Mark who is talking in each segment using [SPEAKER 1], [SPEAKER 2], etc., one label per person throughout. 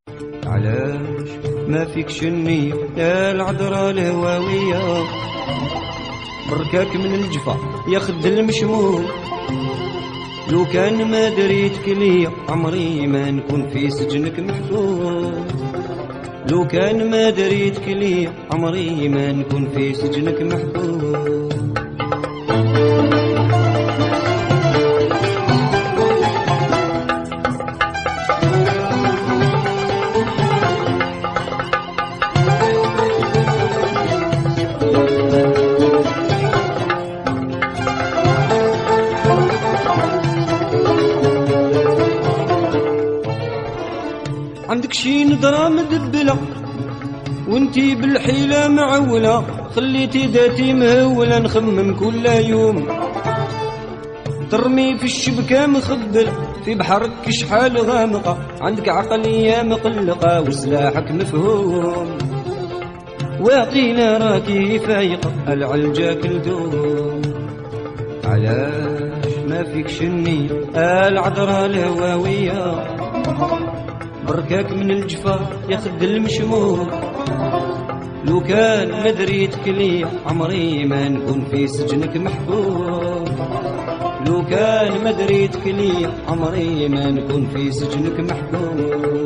[SPEAKER 1] علاش ما فيكش النية يا العذرة الهواوية؟ بركاك من الجفا ياخد المشموم. لو كان ما دريتك ليا عمري ما نكون في سجنك محبوس. لو كان ما دريتك ليا عمري ما نكون في سجنك محبوس. عندك شي نظرة مدبلة وانتي بالحيلة معولة، خليتي ذاتي مهولة نخمم كل يوم. ترمي في الشبكة مخبل في بحرك شحال غامقة، عندك عقلية مقلقة وسلاحك مفهوم. واقيلا راكي فايقة العلجة كلثوم. علاش ما فيكش النية العذرة الهواوية؟ بركاك من الجفا ياخد المشموم. لو كان ما دريتك ليا عمري ما نكون في سجنك محبوب. لو كان ما دريتك ليا عمري ما نكون في سجنك محبوب.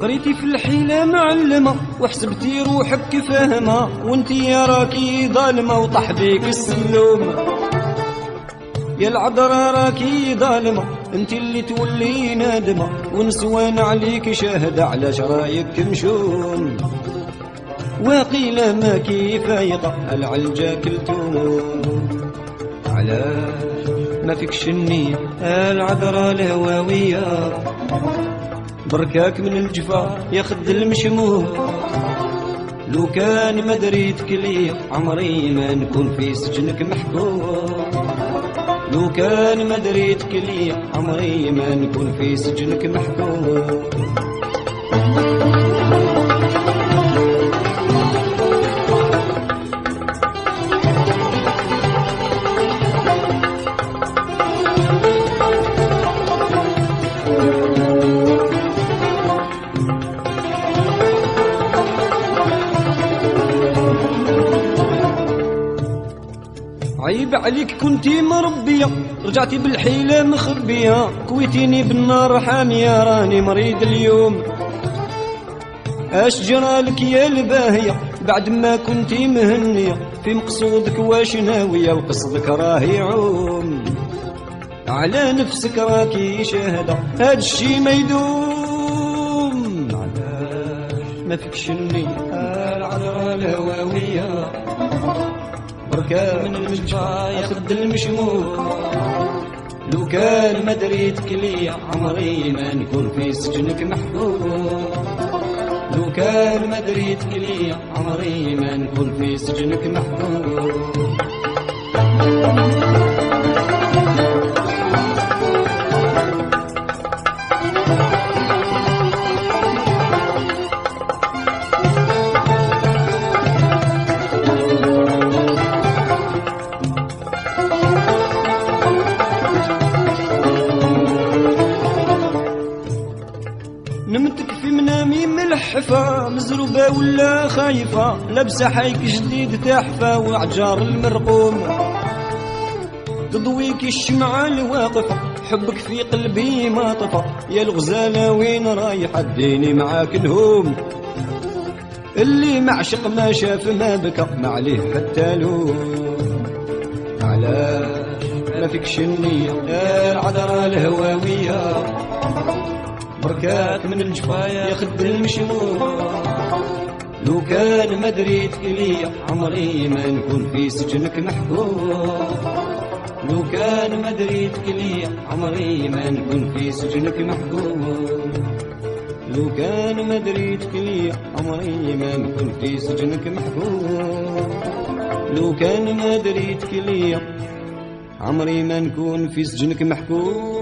[SPEAKER 1] قريتي في الحيلة معلمة وحسبتي روحك فاهمة، وانتي يا راكي ظالمة وطح بيك السلوم. يا العذرة راكي ظالمة انتي اللي تولي نادمة، ونسوان عليك شاهدة على شرايك مشوم. واقيلا ما كي فايقة العلجة كلثوم. علاش ما فيكش النية العذرة الهواوية؟ بركاك من الجفا ياخد المشموم. لو كان ما دريتك ليا عمري ما نكون في سجنك محبوب. لو كان ما دريتك ليا عمري ما نكون في سجنك محبوب. عيب عليك كنتي مربية رجعتي بالحيلة مخبية، كويتيني بالنار حامية راني مريض اليوم. اش جرالك يا الباهية بعد ما كنتي مهنية؟ في مقصودك واش ناوية وقصدك راه يعوم. على نفسك راكي شاهدة هاد الشي ما يدوم. علاش ما فيكش النية العذرة الهواوية؟ بركاك من الجفا ياخد المشموم. لو كان ما دريتك ليا عمري ما نكون في سجنك محبوب. لو كان ما دريتك ليا عمري ما نكون في سجنك محبوب. نمتك في منامي ملحفة مزروبة ولا خايفة، لابسة حيك جديد تحفة وعجار المرقوم. تضويك الشمعة الواقفة حبك في قلبي ما طفى، يا الغزالة وين رايحة اديني معاك الهوم. اللي معشق ما شاف ما بكى ما عليه حتى لوم. علاش ما فيكش النية يا العذرة الهواوية؟ بركاك من الجفا ياخد المشموم. لو كان ما دريتك ليا عمري ما نكون في سجنك محبوب. لو كان ما دريتك ليا عمري ما نكون في سجنك محبوب. لو كان ما دريتك ليا عمري ما نكون في سجنك محبوب. لو كان ما دريتك ليا عمري ما نكون في سجنك محكوم.